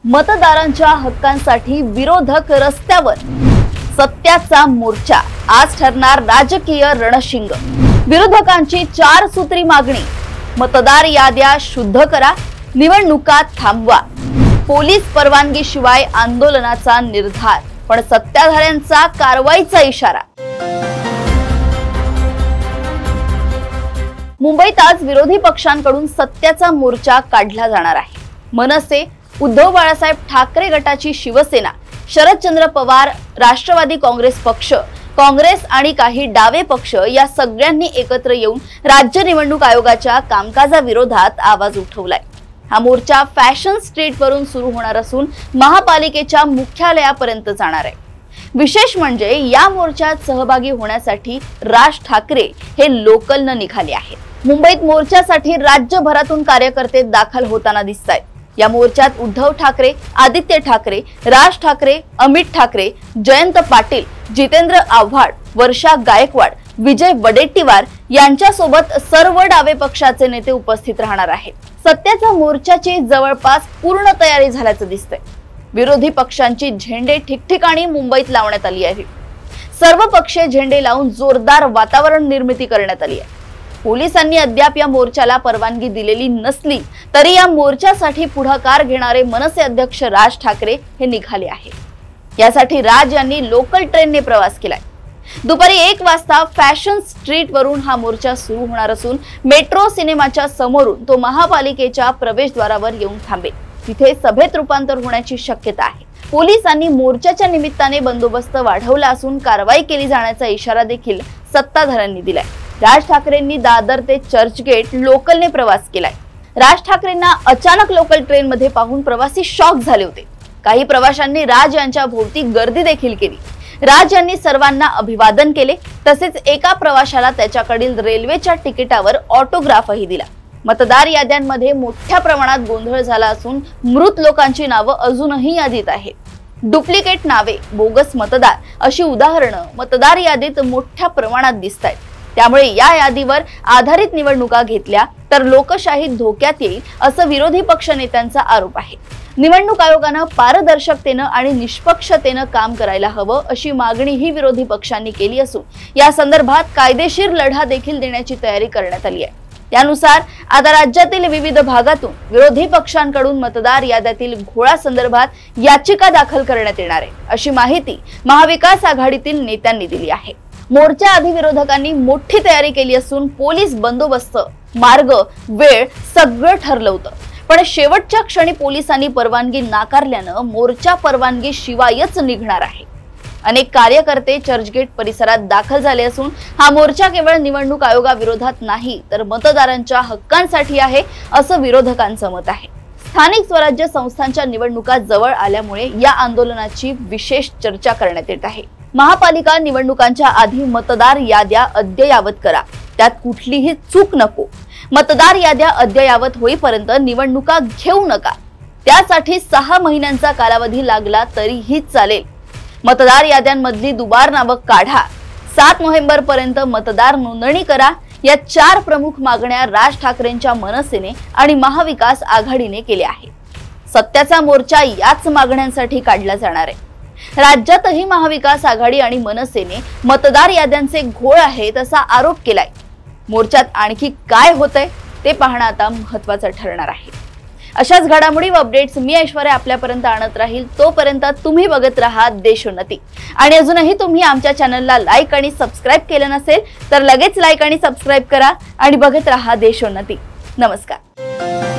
मतदारांच्या हक्कांसाठी विरोधक रस्त्यावर, सत्याचा मोर्चा आज ठरणार राजकीय रणशिंग। विरोधकांची 4 सूत्री मागणी, मतदार याद्या शुद्ध करा, निवडणुका थांबवा, पोलीस परवानगीशिवाय आंदोलनाचा निर्धार, पण सत्ताधाऱ्यांचा कारवाईचा इशारा। मुंबईत आज विरोधी पक्षांकडून सत्याचा मोर्चा काढला जाणार आहे। मनसे, उद्धव बाळासाहेब ठाकरे गटाची शिवसेना, शरदचंद्र पवार राष्ट्रवादी काँग्रेस पक्ष, काँग्रेस आणि काही डावे पक्ष या सगळ्यांनी एकत्र येऊन राज्य निवडणूक आयोगाच्या कामकाजाविरोधात आवाज उठवलाय। हा मोर्चा फॅशन स्ट्रीट वरून सुरू होणार असून महापालिकेच्या मुख्यालयापर्यंत जाणार आहे। विशेष म्हणजे या मोर्चात सहभागी होण्यासाठी राज ठाकरे हे लोकलनं निघाले आहेत। मुंबईत मोर्चासाठी राज्यभरातून कार्यकर्ते दाखल होताना दिसतायत। या मोर्चात उद्धव ठाकरे, आदित्य ठाकरे, राज ठाकरे, अमित ठाकरे, जयंत पाटील, जितेंद्र आव्हाड, वर्षा गायकवाड, विजय वडेट्टीवार यांच्यासोबत सर्व डावे पक्षाचे नेते उपस्थित राहणार आहेत। सत्याचा मोर्चाची जवळपास पूर्ण तयारी झाल्याचं दिसतंय। विरोधी पक्षांची झेंडे ठिकठिकाणी मुंबईत लावण्यात आली आहे। सर्व पक्षीय झेंडे लावून जोरदार वातावरण निर्मिती करण्यात आली आहे। पोलिसांनी अद्याप या मोर्चाला परवानगी दिलेली नसली तरी या मोर्चासाठी पुढाकार घेणारे मनसे अध्यक्ष राज ठाकरे हे निघाले आहेत। यासाठी राज यांनी लोकल ट्रेनने प्रवास केलाय। दुपारी 1 वाजता फॅशन स्ट्रीट वरून हा मोर्चा सुरू होणार असून मेट्रो सिनेमाच्या समोरून तो महापालिकेच्या प्रवेशद्वारावर येऊन थांबेल। तिथे सभेत रूपांतर होण्याची शक्यता आहे। पोलिसांनी मोर्चाच्या निमित्ताने बंदोबस्त वाढवला असून कारवाई केली जाण्याचा इशारा देखील सत्ताधाऱ्यांनी दिलाय। राज ठाकरेंनी दादर ते चर्चगेट लोकलने प्रवास केलाय। राज ठाकरेंना अचानक लोकल ट्रेन मध्ये पाहून प्रवासी शॉक झाले होते। काही प्रवाशांनी राज यांच्या भोवती गर्दी देखील केली। राज यांनी सर्वांना अभिवादन केले, तसेच एका प्रवाशाला त्याच्याकडील रेल्वेच्या तिकिटावर ऑटोग्राफही दिला। मतदार याद्यांमध्ये मोठ्या प्रमाणात गोंधळ झाला असून मृत लोकांची नावं अजूनही यादीत आहेत। डुप्लिकेट नावे, बोगस मतदार अशी उदाहरणं मतदार यादीत मोठ्या प्रमाणात दिसतायत। त्यामुळे या यादीवर आधारित निवडणुका घेतल्या तर लोकशाही धोक्यात येईल असं विरोधी पक्ष नेत्यांचा आरोप आहे। निवडणूक आयोगानं पारदर्शकतेनं आणि निष्पक्षतेनं काम करायला हवं अशी मागणीही विरोधी पक्षांनी केली असून या संदर्भात कायदेशीर लढा देखील देण्याची तयारी करण्यात आली आहे। त्यानुसार आता राज्यातील विविध भागातून विरोधी पक्षांकडून मतदार याद्यातील घोळा संदर्भात याचिका दाखल करण्यात येणार आहे अशी माहिती महाविकास आघाडीतील नेत्यांनी दिली आहे। मोर्चा आधी विरोधकांनी मोठी तयारी केली असून पोलीस बंदोबस्त, मार्ग, वेळ सगळं ठरलं होतं, पण शेवटच्या क्षणी पोलिसांनी परवानगी नाकारल्यानं मोर्चा परवानगी शिवायच निघणार आहे। अनेक कार्यकर्ते चर्चगेट परिसरात दाखल झाले असून हा मोर्चा केवळ निवडणूक आयोगाविरोधात नाही तर मतदारांच्या हक्कांसाठी आहे असं विरोधकांचं मत आहे। स्थानिक स्वराज्य संस्थांच्या निवडणुका जवळ आल्यामुळे या आंदोलनाची विशेष चर्चा करण्यात येत आहे। महापालिका निवडणुकांच्या आधी मतदार याद्या अद्ययावत करा, त्यात कुठलीही चूक नको। मतदार याद्या अद्ययावत होईपर्यंत निवडणुका घेऊ नका, त्यासाठी 6 महिन्यांचा कालावधी लागला तरीही चालेल। मतदार याद्यांमधली दुबार नावं काढा, 7 नोव्हेंबर पर्यंत मतदार नोंदणी करा। या 4 प्रमुख मागण्या राज ठाकरेंच्या मनसेने आणि महाविकास आघाडीने केल्या आहेत। सत्याचा मोर्चा याच मागण्यांसाठी काढला जाणार आहे। राज्यातही महाविकास आघाडी आणि मनसेने मतदार याद्यांचे घोळ आहेत असा आरोप केलाय। मोर्चात आणखी काय होतंय ते पाहणं आता महत्त्वाचं ठरणार आहे। अशाच घडामोडी व अपडेट्स मी ऐश्वर्या आपल्यापर्यंत आणत राहील। तोपर्यंत तुम्ही बघत राहा देशोन्नती आणि अजूनही तुम्ही आमच्या चॅनलला लाईक आणि सबस्क्राइब केलं नसेल तर लगेच लाईक आणि सबस्क्राइब करा आणि बघत राहा देशोन्नती। नमस्कार।